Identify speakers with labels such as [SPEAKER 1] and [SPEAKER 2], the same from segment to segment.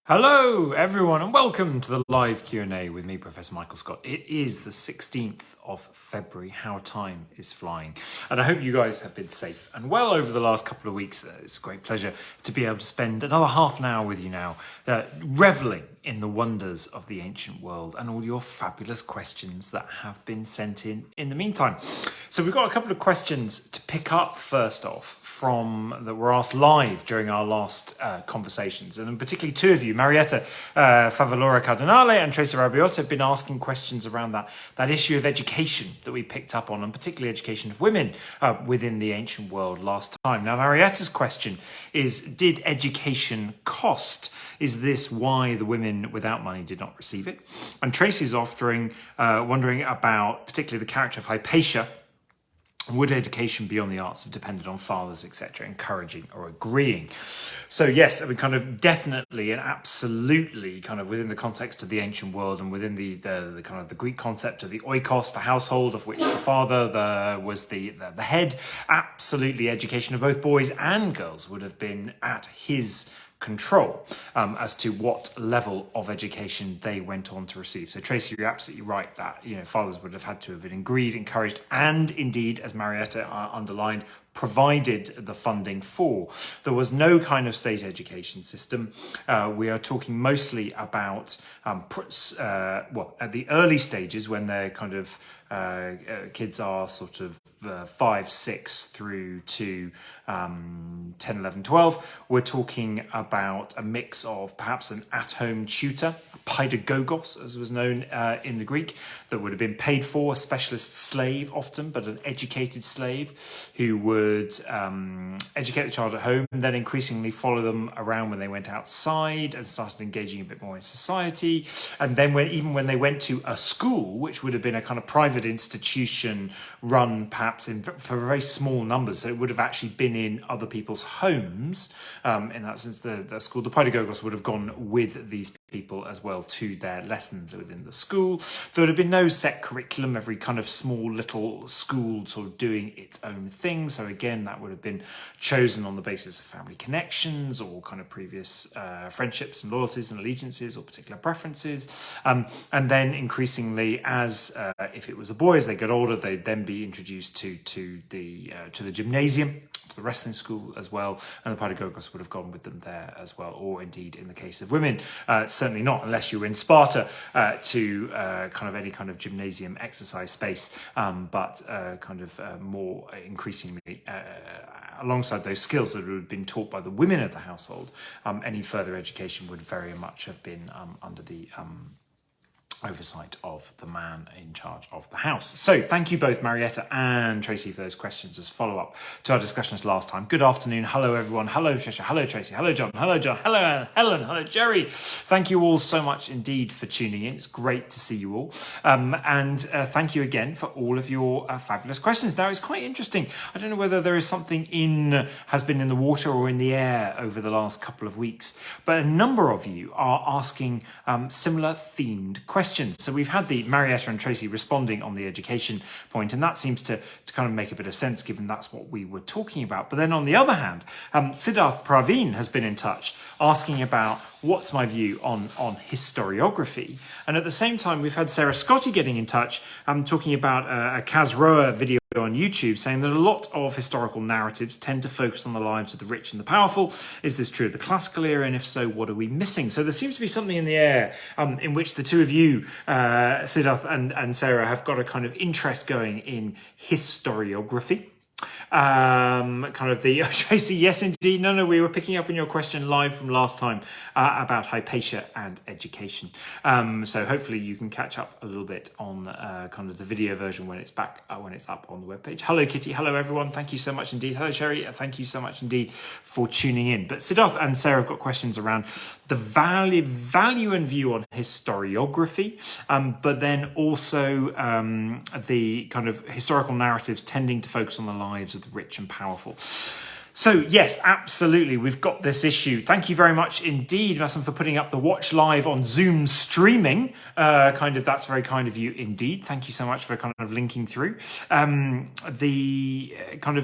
[SPEAKER 1] Hello everyone and welcome to the live Q&A with me, Professor Michael Scott. It is the 16th of February. How time is flying. And I hope you guys have been safe and well over the last couple of weeks. It's a great pleasure to be able to spend another half an hour with you now, reveling in the wonders of the ancient world and all your fabulous questions that have been sent in the meantime. So we've got a couple of questions to pick up first off that were asked live during our last conversations, and particularly two of you, Marietta Favalora Cardinale and Tracy Rabiot, have been asking questions around that issue of education that we picked up on, and particularly education of women within the ancient world last time. Now, Marietta's question is, did education cost? Is this why the women without money did not receive it? And Tracy's wondering about particularly the character of Hypatia. Would education beyond the arts have depended on fathers, etc., encouraging or agreeing? So yes, I mean, kind of definitely and absolutely kind of within the context of the ancient world and within the kind of the Greek concept of the oikos, the household of which the father was the head, absolutely education of both boys and girls would have been at his control as to what level of education they went on to receive. So Tracy, you're absolutely right that fathers would have had to have been agreed, encouraged, and indeed, as Marietta underlined, provided the funding for. There was no kind of state education system. We are talking mostly about at the early stages when they're kind of kids are sort of 5, 6 through to 10, 11, 12. We're talking about a mix of perhaps an at-home tutor, paidagogos, as was known in the Greek, that would have been paid for, a specialist slave often, but an educated slave who would educate the child at home and then increasingly follow them around when they went outside and started engaging a bit more in society. And then when they went to a school, which would have been a kind of private institution run perhaps for very small numbers, so it would have actually been in other people's homes. In that sense, the school, the paidagogos, would have gone with these people as well to their lessons within the school. There would have been no set curriculum, every kind of small little school sort of doing its own thing. So again, that would have been chosen on the basis of family connections or kind of previous friendships and loyalties and allegiances or particular preferences. And then increasingly, as if it was a boy, as they got older, they'd then be introduced to the gymnasium, to the wrestling school as well, and the paidagogos would have gone with them there as well, or indeed in the case of women, certainly not unless you were in Sparta to kind of any kind of gymnasium exercise space, but kind of more increasingly alongside those skills that would have been taught by the women of the household, any further education would very much have been under the oversight of the man in charge of the house. So thank you both, Marietta and Tracy, for those questions as follow-up to our discussions last time. Good afternoon. Hello, everyone. Hello, Trisha. Hello, Tracy. Hello, John. Hello, John. Hello, Helen. Hello, Jerry. Thank you all so much indeed for tuning in. It's great to see you all. And thank you again for all of your fabulous questions. Now, it's quite interesting. I don't know whether there is something has been in the water or in the air over the last couple of weeks, but a number of you are asking similar themed questions. So we've had the Marietta and Tracy responding on the education point, and that seems to kind of make a bit of sense given that's what we were talking about. But then on the other hand, Siddharth Praveen has been in touch asking about what's my view on historiography. And at the same time, we've had Sarah Scotty getting in touch talking about a Kaz Rowe video on YouTube saying that a lot of historical narratives tend to focus on the lives of the rich and the powerful. Is this true of the classical era? And if so, what are we missing? So there seems to be something in the air in which the two of you, Siddharth and Sarah, have got a kind of interest going in historiography. Kind of the Tracy, yes indeed, no, we were picking up on your question live from last time about Hypatia and education, so hopefully you can catch up a little bit on kind of the video version when it's back, when it's up on the webpage. Hello Kitty, hello everyone, thank you so much indeed. Hello Sherry, thank you so much indeed for tuning in. But Siddharth and Sarah have got questions around the value and view on historiography, but then also the kind of historical narratives tending to focus on the lives of the rich and powerful. So yes, absolutely. We've got this issue. Thank you very much indeed, Masson, for putting up the watch live on Zoom streaming. That's very kind of you indeed. Thank you so much for kind of linking through.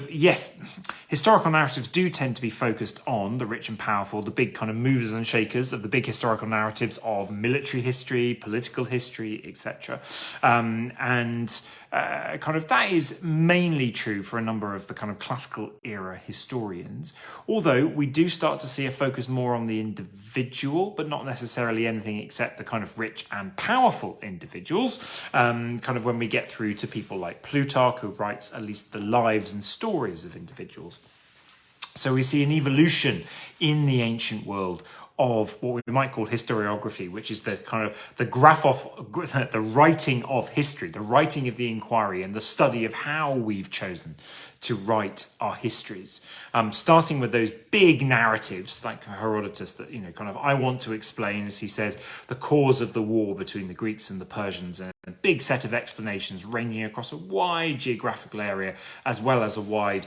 [SPEAKER 1] Yes, historical narratives do tend to be focused on the rich and powerful, the big kind of movers and shakers of the big historical narratives of military history, political history, etc. That is mainly true for a number of the kind of classical era historians, although we do start to see a focus more on the individual, but not necessarily anything except the kind of rich and powerful individuals, when we get through to people like Plutarch, who writes at least the lives and stories of individuals. So we see an evolution in the ancient world of what we might call historiography, which is the kind of the writing of history, the writing of the inquiry, and the study of how we've chosen to write our histories. Starting with those big narratives like Herodotus that, I want to explain, as he says, the cause of the war between the Greeks and the Persians, and a big set of explanations ranging across a wide geographical area as well as a wide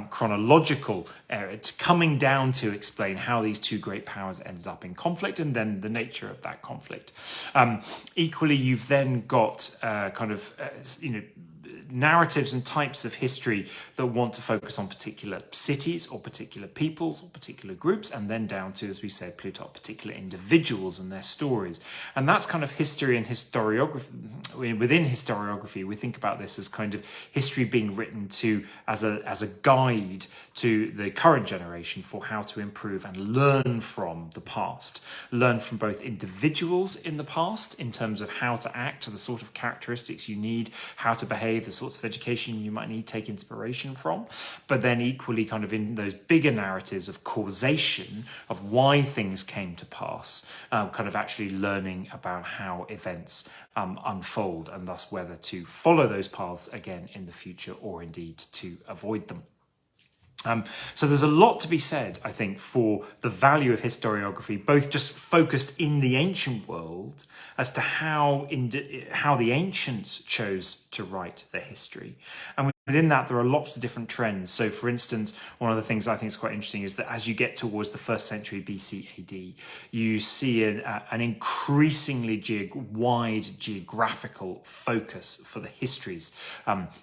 [SPEAKER 1] chronological area, coming down to explain how these two great powers ended up in conflict and then the nature of that conflict. Equally, you've then got narratives and types of history that want to focus on particular cities or particular peoples or particular groups, and then down to, as we said, Plutarch, particular individuals and their stories. And that's kind of history and historiography. Within historiography, we think about this as kind of history being written to as a guide to the current generation for how to improve and learn from the past. Learn from both individuals in the past in terms of how to act, the sort of characteristics you need, how to behave, the sorts of education you might need to take inspiration from, but then equally kind of in those bigger narratives of causation, of why things came to pass, actually learning about how events unfold, and thus whether to follow those paths again in the future or indeed to avoid them. So there's a lot to be said, I think, for the value of historiography, both just focused in the ancient world as to how the ancients chose to write their history. And within that, there are lots of different trends. So, for instance, one of the things I think is quite interesting is that as you get towards the 1st century BC AD, you see an increasingly wide geographical focus for the histories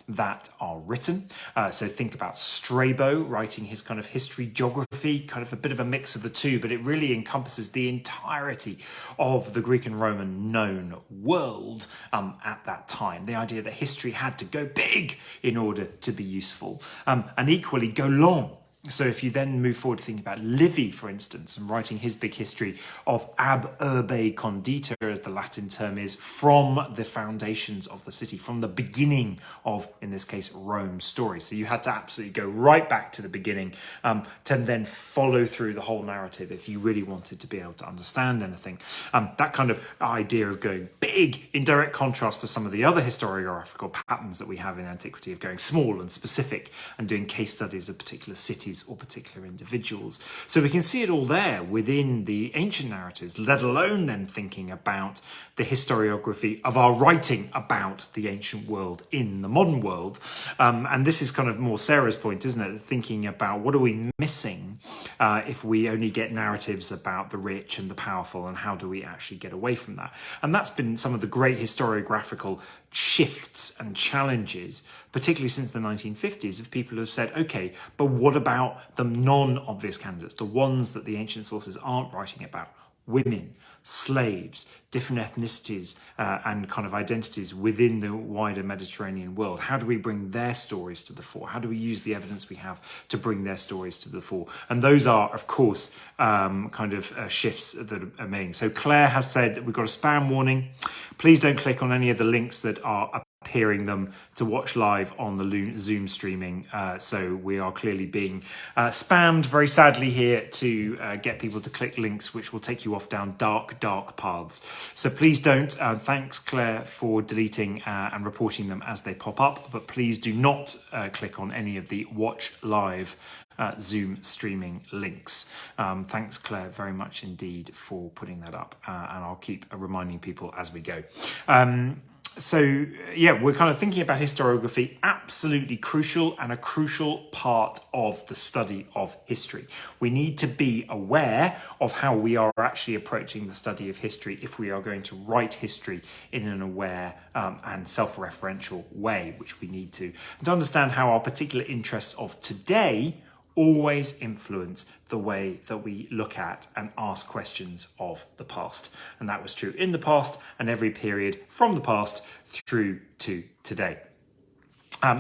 [SPEAKER 1] that are written. So think about Strabo writing his kind of history geography, kind of a bit of a mix of the two, but it really encompasses the entirety of the Greek and Roman known world at that time. The idea that history had to go big in order to be useful, and equally go long. So if you then move forward to thinking about Livy, for instance, and writing his big history of ab urbe condita, as the Latin term is, from the foundations of the city, from the beginning of, in this case, Rome's story. So you had to absolutely go right back to the beginning to then follow through the whole narrative if you really wanted to be able to understand anything. That kind of idea of going big, in direct contrast to some of the other historiographical patterns that we have in antiquity of going small and specific and doing case studies of particular cities or particular individuals. So we can see it all there within the ancient narratives, let alone then thinking about the historiography of our writing about the ancient world in the modern world. And this is kind of more Sarah's point, isn't it? Thinking about what are we missing if we only get narratives about the rich and the powerful, and how do we actually get away from that? And that's been some of the great historiographical shifts and challenges, particularly since the 1950s, of people who have said, okay, but what about the non-obvious candidates, the ones that the ancient sources aren't writing about? Women, slaves, different ethnicities and kind of identities within the wider Mediterranean world. How do we bring their stories to the fore? How do we use the evidence we have to bring their stories to the fore? And those are, of course, shifts that are made. So Claire has said, we've got a spam warning. Please don't click on any of the links that are appearing them to watch live on the Zoom streaming. So we are clearly being spammed very sadly here to get people to click links which will take you off down dark paths. So please don't. Thanks, Claire, for deleting and reporting them as they pop up. But please do not click on any of the watch live Zoom streaming links. Thanks, Claire, very much indeed for putting that up. And I'll keep reminding people as we go. So yeah, we're kind of thinking about historiography, absolutely crucial and a crucial part of the study of history. We need to be aware of how we are actually approaching the study of history if we are going to write history in an aware and self-referential way, which we need to. And to understand how our particular interests of today always influence the way that we look at and ask questions of the past. And that was true in the past and every period from the past through to today.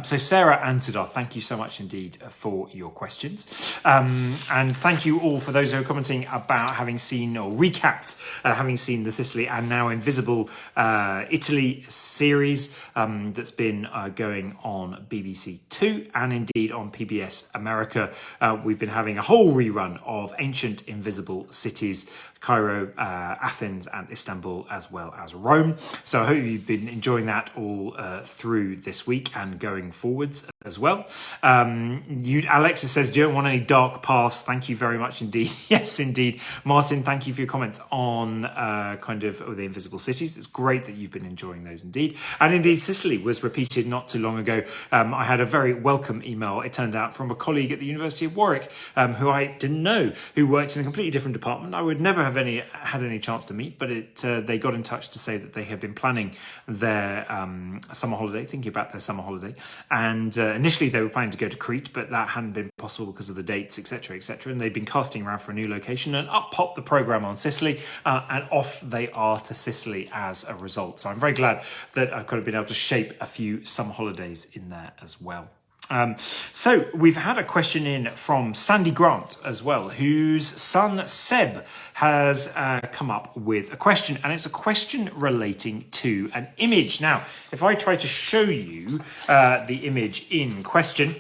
[SPEAKER 1] So Sarah answered our thank you so much indeed for your questions. And thank you all for those who are commenting about having seen or recapped having seen the Sicily and now Invisible Italy series that's been going on BBC Two and indeed on PBS America. We've been having a whole rerun of ancient invisible cities, Cairo, Athens and Istanbul, as well as Rome. So I hope you've been enjoying that all through this week and going forwards as well. Alexis says, do you don't want any dark past? Thank you very much indeed. Yes, indeed. Martin, thank you for your comments on the invisible cities. It's great that you've been enjoying those indeed. And indeed, Sicily was repeated not too long ago. I had a very welcome email, it turned out, from a colleague at the University of Warwick, who I didn't know, who works in a completely different department. I would never have had any chance to meet, but they got in touch to say that they had been planning their summer holiday, thinking about their summer holiday, and initially they were planning to go to Crete, but that hadn't been possible because of the dates, etc., etc. And they'd been casting around for a new location, and up popped the programme on Sicily, and off they are to Sicily as a result. So I'm very glad that I've kind of been able to shape a few summer holidays in there as well. So we've had a question in from Sandy Grant as well, whose son Seb has come up with a question, and it's a question relating to an image. Now, if I try to show you the image in question,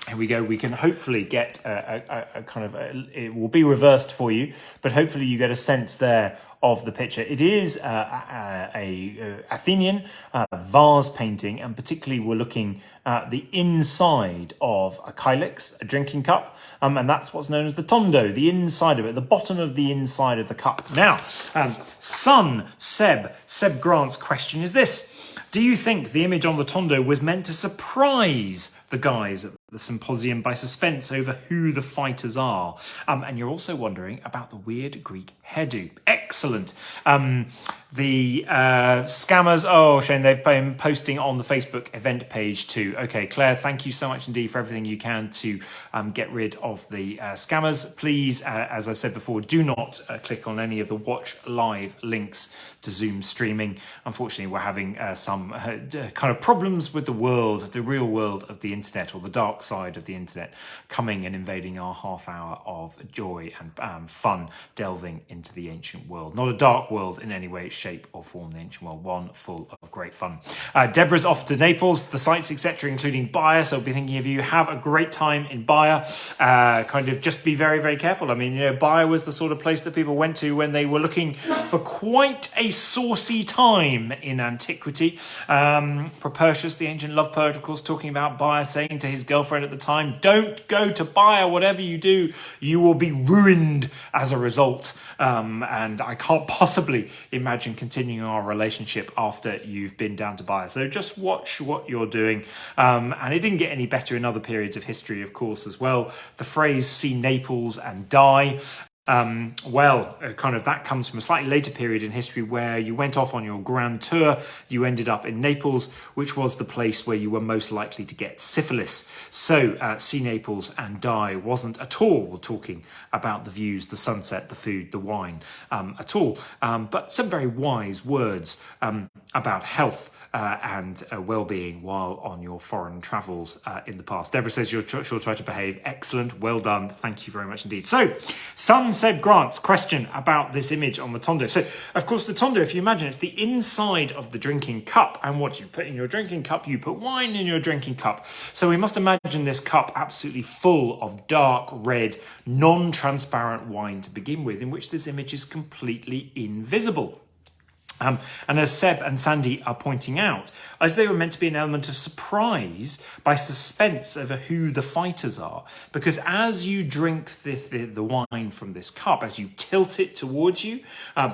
[SPEAKER 1] here we go. We can hopefully get a kind of, it will be reversed for you, but hopefully you get a sense there of the picture. It is a Athenian vase painting, and particularly we're looking at the inside of a kylix, a drinking cup, and that's what's known as the tondo, the inside of it, the bottom of the inside of the cup. Now, son Seb Grant's question is this: do you think the image on the tondo was meant to surprise the guys at the symposium by suspense over who the fighters are? And you're also wondering about the weird Greek hairdo. Excellent. The scammers, oh Shane, they've been posting on the Facebook event page too. Okay, Claire, thank you so much indeed for everything you can to get rid of the scammers. Please, as I've said before, do not click on any of the watch live links to Zoom streaming. Unfortunately, we're having some kind of problems with the world, the real world of the internet, or the dark side of the internet, coming and invading our half hour of joy and fun, delving into the ancient world. Not a dark world in any way, shape or form, the ancient world, one full of great fun. Deborah's off to Naples, the sites, etc., including Baia, so I'll be thinking of you. Have a great time in Baia. Kind of just be very, very careful. I mean, you know, Baia was the sort of place that people went to when they were looking for quite a saucy time in antiquity. Propertius, the ancient love poet, of course, talking about Baia, saying to his girlfriend at the time, don't go to Baia, whatever you do, you will be ruined as a result. And I can't possibly imagine continuing our relationship after you've been down to Baia. So just watch what you're doing. And it didn't get any better in other periods of history, of course, as well. The phrase "see Naples and die," kind of that comes from a slightly later period in history where you went off on your grand tour, you ended up in Naples, which was the place where you were most likely to get syphilis. So see Naples and die wasn't at all talking about the views, the sunset, the food, the wine at all. But some very wise words about health and well-being while on your foreign travels in the past. Deborah says she'll try to behave. Excellent. Well done. Thank you very much indeed. So, son Seb Grant's question about this image on the tondo. So, of course, the tondo, if you imagine, it's the inside of the drinking cup. And what you put in your drinking cup, you put wine in your drinking cup. So we must imagine this cup absolutely full of dark red, non-transparent wine to begin with, in which this image is completely invisible. And as Seb and Sandy are pointing out, as they were meant to be an element of surprise by suspense over who the fighters are, because as you drink the wine from this cup, as you tilt it towards you,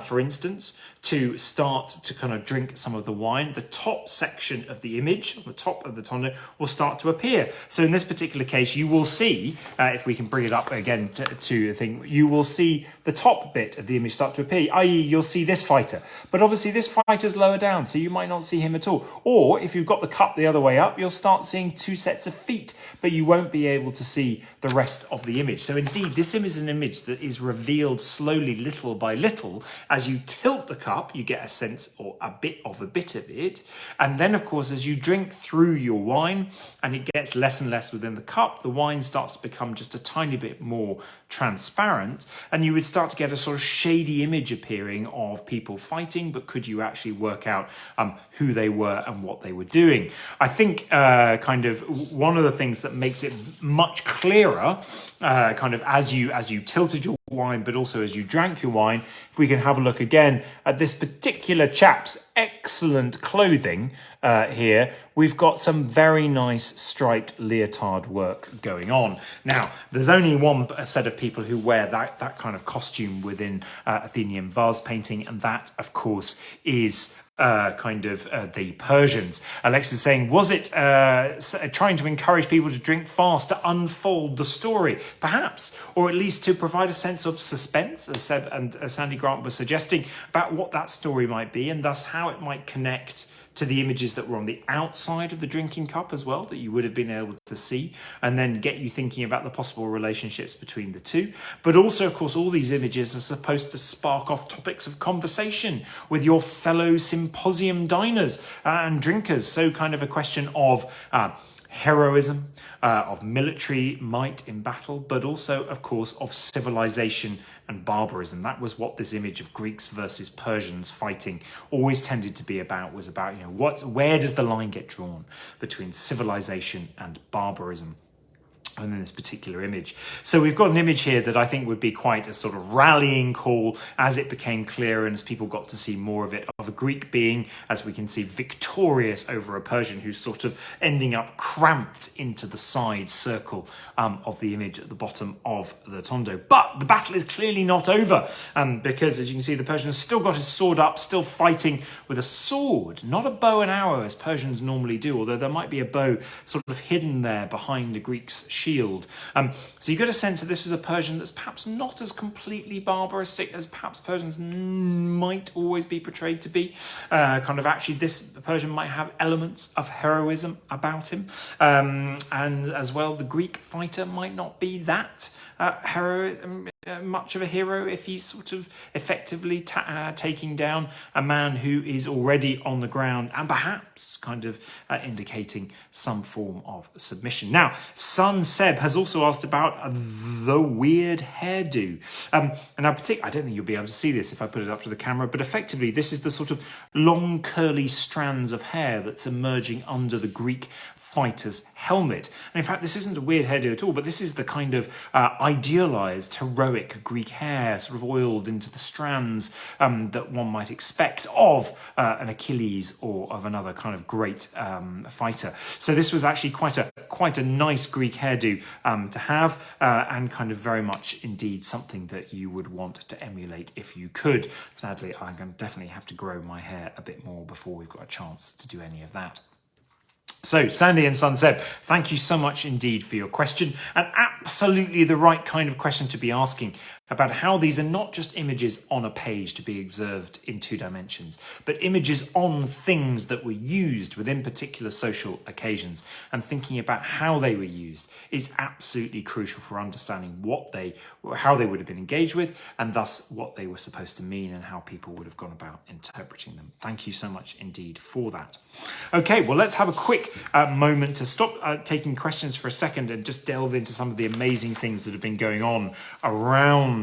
[SPEAKER 1] for instance, to start to kind of drink some of the wine, the top section of the image, on the top of the tondo, will start to appear. So in this particular case, you will see, if we can bring it up again to the thing, you will see the top bit of the image start to appear, i.e. you'll see this fighter. But obviously this fighter's lower down, so you might not see him at all. Or if you've got the cup the other way up, you'll start seeing two sets of feet, but you won't be able to see the rest of the image. So indeed, this image is an image that is revealed slowly, little by little. As you tilt the cup, you get a sense or a bit of it. And then, of course, as you drink through your wine and it gets less and less within the cup, the wine starts to become just a tiny bit more transparent, and you would start to get a sort of shady image appearing of people fighting, but could you actually work out who they were and what they were doing? I think kind of one of the things that makes it much clearer, kind of as you tilted your wine, but also as you drank your wine, if we can have a look again at this particular chap's excellent clothing here, we've got some very nice striped leotard work going on. Now, there's only one set of people who wear that kind of costume within Athenian vase painting, and that, of course, is the Persians. Alex is saying, was it trying to encourage people to drink fast to unfold the story? Perhaps, or at least to provide a sense of suspense, as Seb and Sandy Grant were suggesting, about what that story might be, and thus how it might connect to the images that were on the outside of the drinking cup as well, that you would have been able to see, and then get you thinking about the possible relationships between the two. But also, of course, all these images are supposed to spark off topics of conversation with your fellow symposium diners and drinkers. So kind of a question of heroism, of military might in battle, but also, of course, of civilization and barbarism. That was what this image of Greeks versus Persians fighting always tended to be about, was about, where does the line get drawn between civilization and barbarism? And in this particular image. So we've got an image here that I think would be quite a sort of rallying call as it became clearer and as people got to see more of it, of a Greek being, as we can see, victorious over a Persian who's sort of ending up cramped into the side circle of the image at the bottom of the tondo. But the battle is clearly not over because, as you can see, the Persian has still got his sword up, still fighting with a sword, not a bow and arrow as Persians normally do, although there might be a bow sort of hidden there behind the Greek's shield. So you get a sense that this is a Persian that's perhaps not as completely barbaristic as perhaps Persians might always be portrayed to be. Kind of actually this Persian might have elements of heroism about him. And as well, the Greek fighter might not be that much of a hero if he's sort of effectively taking down a man who is already on the ground and perhaps kind of indicating some form of submission. Now, Son Seb has also asked about the weird hairdo. And I don't think you'll be able to see this if I put it up to the camera, but effectively this is the sort of long curly strands of hair that's emerging under the Greek fighter's helmet. And in fact, this isn't a weird hairdo at all, but this is the kind of idealized, heroic Greek hair, sort of oiled into the strands that one might expect of an Achilles or of another kind of great fighter. So this was actually quite a nice Greek hairdo to have, and kind of very much indeed something that you would want to emulate if you could. Sadly, I'm going to definitely have to grow my hair a bit more before we've got a chance to do any of that. So, Sandy and Son Seb, thank you so much indeed for your question, and absolutely the right kind of question to be asking about how these are not just images on a page to be observed in 2 dimensions, but images on things that were used within particular social occasions, and thinking about how they were used is absolutely crucial for understanding how they would have been engaged with, and thus what they were supposed to mean and how people would have gone about interpreting them. Thank you so much indeed for that. Okay, well, let's have a quick moment to stop taking questions for a second and just delve into some of the amazing things that have been going on around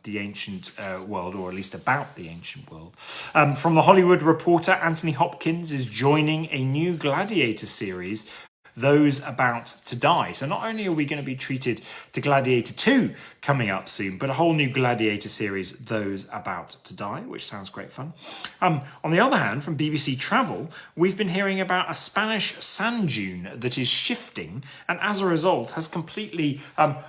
[SPEAKER 1] the ancient world, or at least about the ancient world. From The Hollywood Reporter, Anthony Hopkins is joining a new Gladiator series Those About to Die. So not only are we going to be treated to Gladiator 2 coming up soon, but a whole new Gladiator series, Those About to Die, which sounds great fun. On the other hand, from BBC Travel, we've been hearing about a Spanish sand dune that is shifting and as a result has completely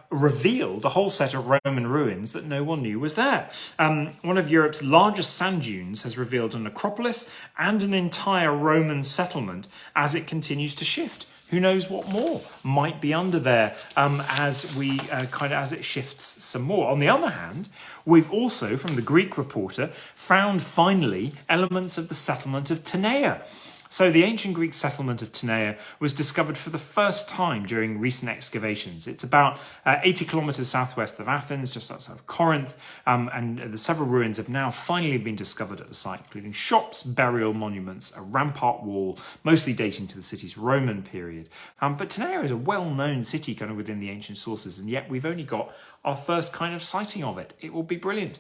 [SPEAKER 1] revealed a whole set of Roman ruins that no one knew was there. One of Europe's largest sand dunes has revealed an acropolis and an entire Roman settlement as it continues to shift. Who knows what more might be under there as it shifts some more. On the other hand, we've also, from the Greek reporter, found finally elements of the settlement of Tenea. So the ancient Greek settlement of Tenea was discovered for the first time during recent excavations. It's about 80 kilometers southwest of Athens, just outside of Corinth, and the several ruins have now finally been discovered at the site, including shops, burial monuments, a rampart wall, mostly dating to the city's Roman period. But Tenea is a well-known city kind of within the ancient sources, and yet we've only got our first kind of sighting of it. It will be brilliant.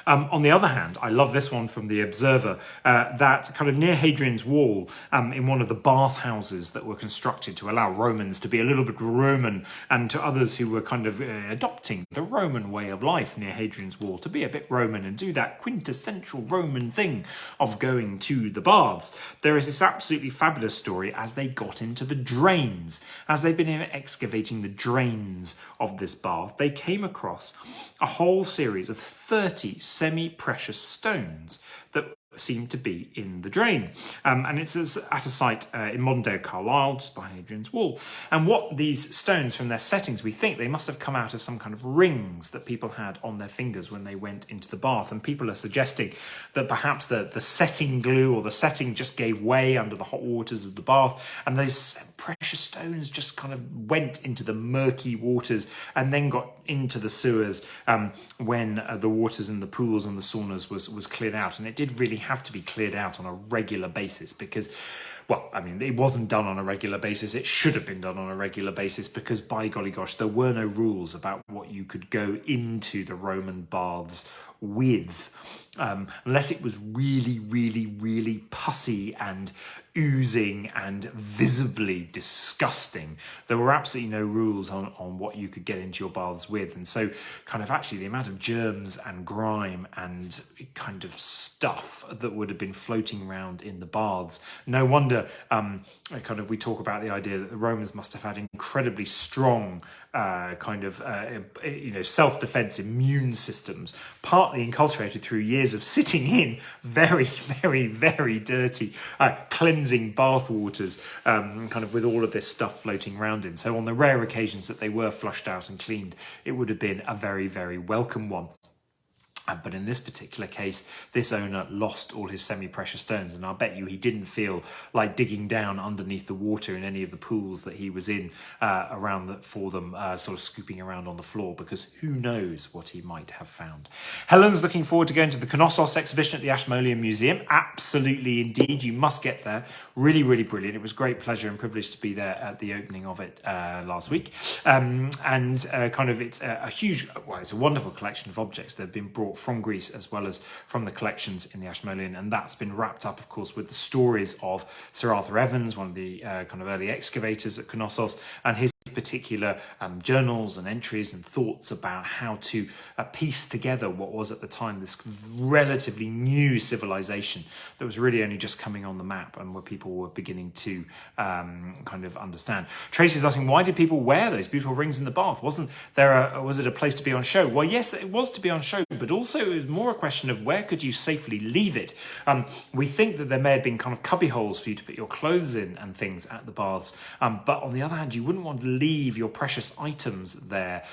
[SPEAKER 1] On the other hand, I love this one from The Observer, that kind of near Hadrian's Wall, in one of the bathhouses that were constructed to allow Romans to be a little bit Roman, and to others who were kind of adopting the Roman way of life near Hadrian's Wall to be a bit Roman and do that quintessential Roman thing of going to the baths. There is this absolutely fabulous story as they got into the drains. As they've been excavating the drains of this bath, they came across a whole series of 30 semi-precious stones that seem to be in the drain. And it's at a site in modern-day Carlisle, just behind Hadrian's Wall. And what these stones, from their settings, we think they must have come out of some kind of rings that people had on their fingers when they went into the bath. And people are suggesting that perhaps the setting glue or the setting just gave way under the hot waters of the bath, and those precious stones just kind of went into the murky waters and then got into the sewers when the waters in the pools and the saunas was cleared out. And it did really have to be cleared out on a regular basis because, well, I mean, it wasn't done on a regular basis. It should have been done on a regular basis because, by golly gosh, there were no rules about what you could go into the Roman baths with, unless it was really, really, really pussy and oozing and visibly disgusting. There were absolutely no rules on what you could get into your baths with. And so kind of actually the amount of germs and grime and kind of stuff that would have been floating around in the baths. No wonder we talk about the idea that the Romans must have had incredibly strong self-defense immune systems, partly inculturated through years of sitting in very, very, very dirty cleansing bath waters, with all of this stuff floating around in. So on the rare occasions that they were flushed out and cleaned, it would have been a very, very welcome one. But in this particular case, this owner lost all his semi-precious stones, and I'll bet you he didn't feel like digging down underneath the water in any of the pools that he was in for them, sort of scooping around on the floor, because who knows what he might have found. Helen's looking forward to going to the Knossos exhibition at the Ashmolean Museum. Absolutely, indeed, you must get there. Really, really brilliant. It was great pleasure and privilege to be there at the opening of it last week. It's a wonderful collection of objects that have been brought from Greece as well as from the collections in the Ashmolean, and that's been wrapped up, of course, with the stories of Sir Arthur Evans, one of the early excavators at Knossos, and his particular journals and entries and thoughts about how to piece together what was at the time this relatively new civilization that was really only just coming on the map and where people were beginning to understand. Tracy's asking, why did people wear those beautiful rings in the bath? Was it a place to be on show? Well, yes, it was to be on show, but also it was more a question of where could you safely leave it. We think that there may have been kind of cubby holes for you to put your clothes in and things at the baths, but on the other hand, you wouldn't want to leave your precious items there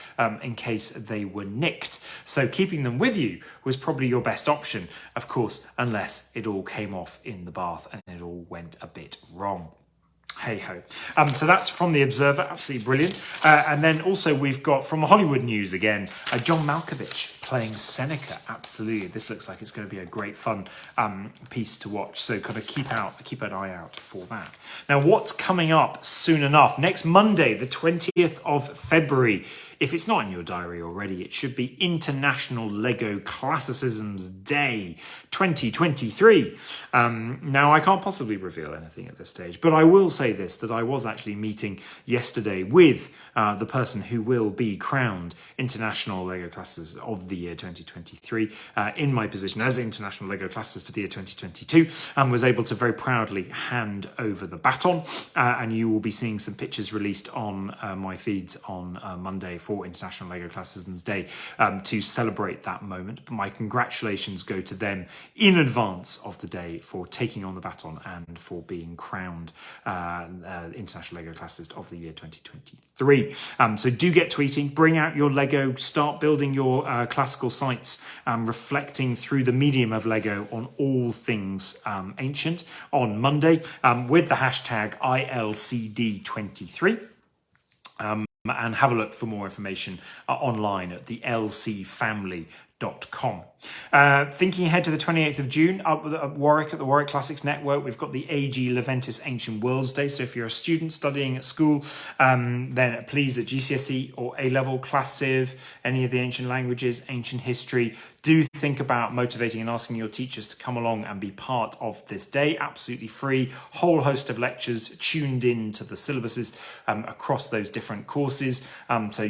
[SPEAKER 1] in case they were nicked. So keeping them with you was probably your best option, of course, unless it all came off in the bath and it all went a bit wrong. Hey-ho. So that's from The Observer, absolutely brilliant. And then also we've got from Hollywood News again, John Malkovich playing Seneca. Absolutely. This looks like it's going to be a great fun piece to watch. So kind of keep an eye out for that. Now, what's coming up soon enough? Next Monday, the 20th of February, if it's not in your diary already, it should be International Lego Classicisms Day 2023. Now, I can't possibly reveal anything at this stage, but I will say this, that I was actually meeting yesterday with the person who will be crowned International Lego Classicist of the year 2023 in my position as International Lego Classicist of the year 2022, and was able to very proudly hand over the baton. And you will be seeing some pictures released on my feeds on Monday for International Lego Classicisms Day to celebrate that moment. But my congratulations go to them in advance of the day for taking on the baton and for being crowned International Lego Classicist of the year 2023. So do get tweeting, bring out your Lego, start building your classical sites, reflecting through the medium of Lego on all things ancient on Monday with the hashtag ILCD23. And have a look for more information online at the lcfamily.com. Thinking ahead to the 28th of June, up at Warwick, at the Warwick Classics Network, we've got the AG Leventis Ancient Worlds Day. So if you're a student studying at school, then please at GCSE or A-level, Class Civ, any of the ancient languages, ancient history, do think about motivating and asking your teachers to come along and be part of this day. Absolutely free, whole host of lectures tuned in to the syllabuses across those different courses. So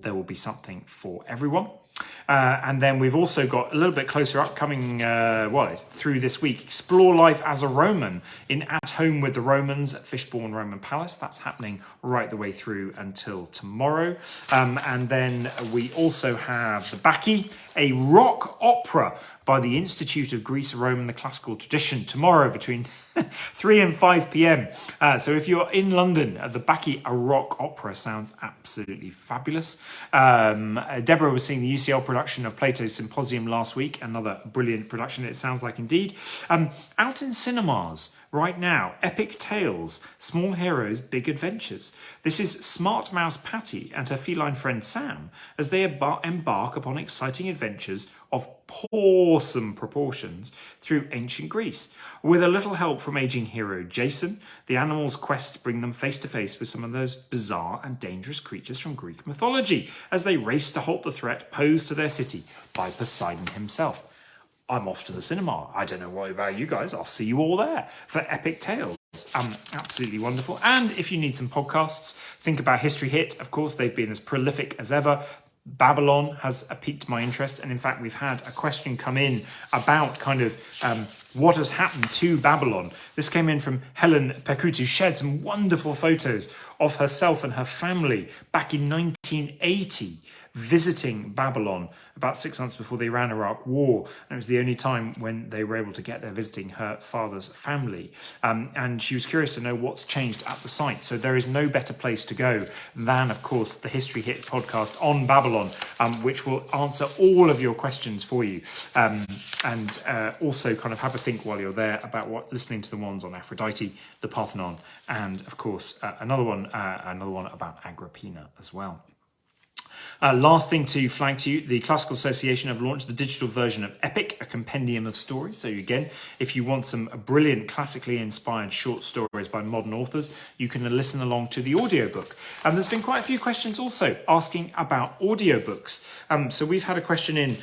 [SPEAKER 1] there will be something for everyone. And then we've also got a little bit closer upcoming, it's through this week, Explore Life as a Roman in At Home with the Romans at Fishbourne Roman Palace. That's happening right the way through until tomorrow. And then we also have the Bacchae, a rock opera by the Institute of Greece, Rome and the Classical Tradition tomorrow between 3 and 5 p.m. So if you're in London, the Bacchae, a rock opera sounds absolutely fabulous. Deborah was seeing the UCL production of Plato's Symposium last week, another brilliant production, it sounds like indeed. Out in cinemas right now, Epic Tales, Small Heroes, Big Adventures. This is Smart Mouse Patty and her feline friend Sam as they embark upon exciting adventures of awesome proportions through ancient Greece. With a little help from aging hero Jason, the animals' quests bring them face to face with some of those bizarre and dangerous creatures from Greek mythology as they race to halt the threat posed to their city by Poseidon himself. I'm off to the cinema. I don't know what about you guys. I'll see you all there for Epic Tales. Absolutely wonderful. And if you need some podcasts, think about History Hit. Of course, they've been as prolific as ever. Babylon has piqued my interest, and in fact we've had a question come in about kind of what has happened to Babylon. This came in from Helen Pekut, who shared some wonderful photos of herself and her family back in 1980 visiting Babylon about 6 months before the Iran-Iraq war, and it was the only time when they were able to get there visiting her father's family. And she was curious to know what's changed at the site. So there is no better place to go than, of course, the History Hit podcast on Babylon, which will answer all of your questions for you. And also kind of have a think while you're there about listening to the ones on Aphrodite, the Parthenon, and of course another one about Agrippina as well. Last thing to flag to you, the Classical Association have launched the digital version of Epic, a compendium of stories. So again, if you want some brilliant classically inspired short stories by modern authors, you can listen along to the audiobook. And there's been quite a few questions also asking about audiobooks. So we've had a question in,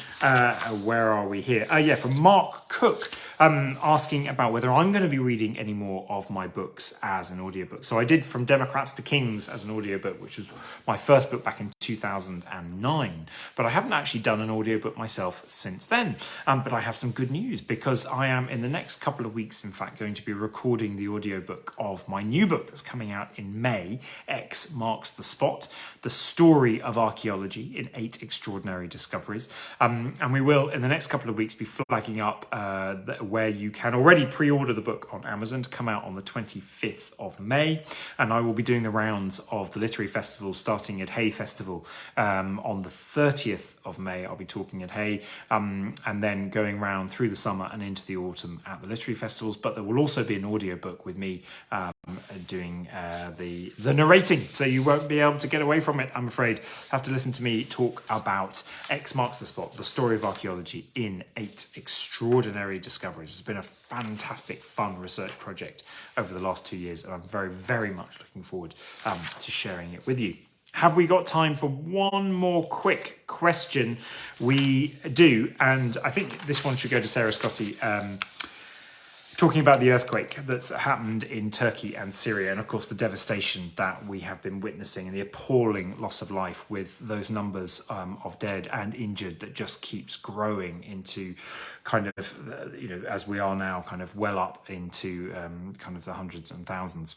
[SPEAKER 1] where are we here? From Mark Cook, asking about whether I'm going to be reading any more of my books as an audiobook. So I did From Democrats to Kings as an audiobook, which was my first book back in 2009, but I haven't actually done an audiobook myself since then. But I have some good news, because I am in the next couple of weeks, in fact, going to be recording the audiobook of my new book that's coming out in May, X Marks the Spot, the story of archaeology in 8 extraordinary discoveries. And we will, in the next couple of weeks, be flagging up where you can already pre-order the book on Amazon to come out on the 25th of May. And I will be doing the rounds of the literary festival, starting at Hay Festival on the 30th of May. I'll be talking at Hay, and then going round through the summer and into the autumn at the literary festivals. But there will also be an audiobook with me doing the narrating, so you won't be able to get away from it, I'm afraid. Have to listen to me talk about X Marks the Spot, the story of archaeology in 8 extraordinary discoveries. It's been a fantastic, fun research project over the last 2 years, and I'm very, very much looking forward to sharing it with you. Have we got time for one more quick question? We do, and I think this one should go to Sarah Scotty, talking about the earthquake that's happened in Turkey and Syria, and of course the devastation that we have been witnessing and the appalling loss of life with those numbers of dead and injured that just keeps growing into kind of, as we are now, kind of well up into kind of the hundreds and thousands.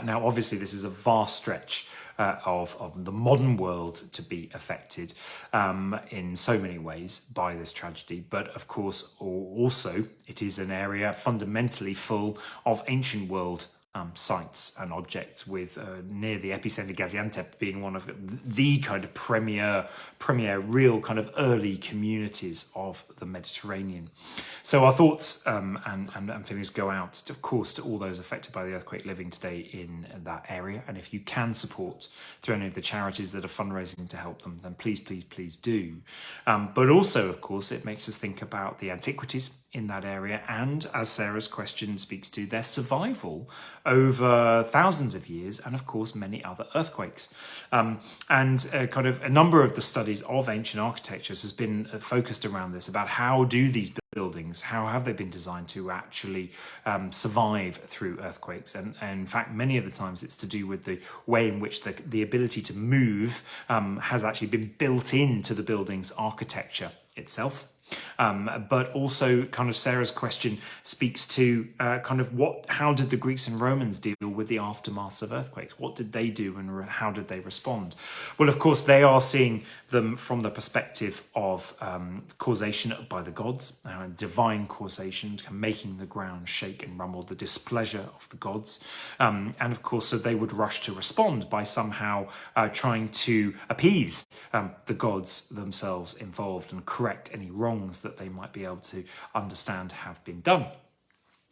[SPEAKER 1] Now, obviously, this is a vast stretch of the modern world to be affected in so many ways by this tragedy. But of course, also, it is an area fundamentally full of ancient world sites and objects, with near the epicenter Gaziantep being one of the kind of premier real kind of early communities of the Mediterranean. So our thoughts and feelings go out, of course, to all those affected by the earthquake living today in that area. And if you can support through any of the charities that are fundraising to help them, then please do. But also, of course, it makes us think about the antiquities in that area, and as Sarah's question speaks to, their survival over thousands of years, and of course many other earthquakes. And kind of a number of the studies of ancient architectures has been focused around this, about how do these buildings, how have they been designed to actually survive through earthquakes? And in fact, many of the times it's to do with the way in which the ability to move has actually been built into the building's architecture itself. But also kind of Sarah's question speaks to kind of how did the Greeks and Romans deal with the aftermaths of earthquakes? What did they do, and how did they respond? Well, of course, they are seeing them from the perspective of causation by the gods, divine causation, making the ground shake and rumble, the displeasure of the gods. And of course, so they would rush to respond by somehow trying to appease the gods themselves involved and correct any wrongs that they might be able to understand have been done.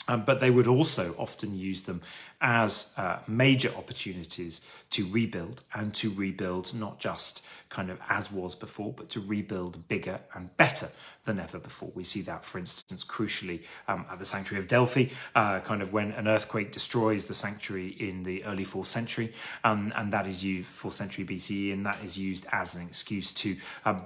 [SPEAKER 1] But they would also often use them as major opportunities to rebuild, and to rebuild not just kind of as was before, but to rebuild bigger and better than ever before. We see that, for instance, crucially at the sanctuary of Delphi, kind of when an earthquake destroys the sanctuary in the early 4th century, and that is used, 4th century BCE, and that is used as an excuse to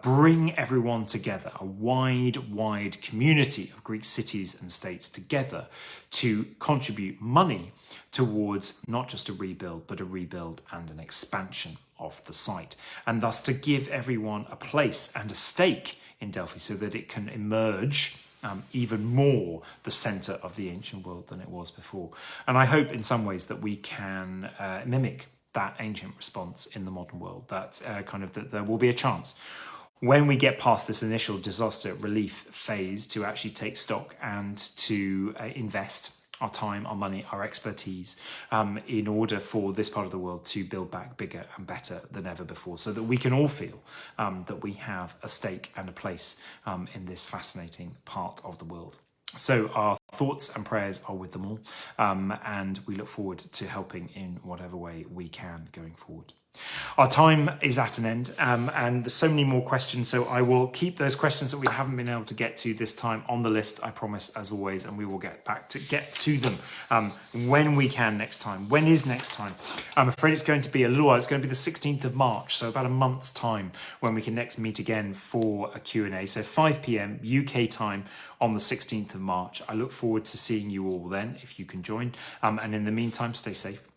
[SPEAKER 1] bring everyone together, a wide community of Greek cities and states together, to contribute money towards not just a rebuild, but a rebuild and an expansion of the site, and thus to give everyone a place and a stake in Delphi so that it can emerge even more the centre of the ancient world than it was before. And I hope in some ways that we can mimic that ancient response in the modern world, that that there will be a chance when we get past this initial disaster relief phase to actually take stock and to invest our time, our money, our expertise in order for this part of the world to build back bigger and better than ever before, so that we can all feel that we have a stake and a place in this fascinating part of the world. So our thoughts and prayers are with them all, and we look forward to helping in whatever way we can going forward. Our time is at an end, and there's so many more questions, so I will keep those questions that we haven't been able to get to this time on the list, I promise, as always, and we will get to them when we can next time. When is next time? I'm afraid it's going to be a little while. It's going to be the 16th of March, so about a month's time when we can next meet again for a Q&A. So 5 p.m. UK time on the 16th of March. I look forward to seeing you all then, if you can join. And in the meantime, stay safe.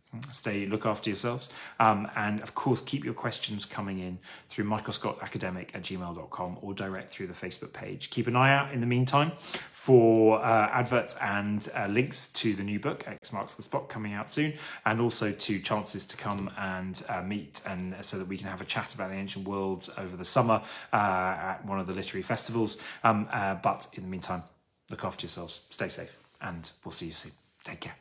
[SPEAKER 1] Look after yourselves, and of course keep your questions coming in through michaelscottacademic@gmail.com or direct through the Facebook page. Keep an eye out in the meantime for adverts and links to the new book X Marks the Spot coming out soon, and also to chances to come and meet, and so that we can have a chat about the ancient worlds over the summer at one of the literary festivals. But in the meantime, look after yourselves, stay safe, and we'll see you soon. Take care.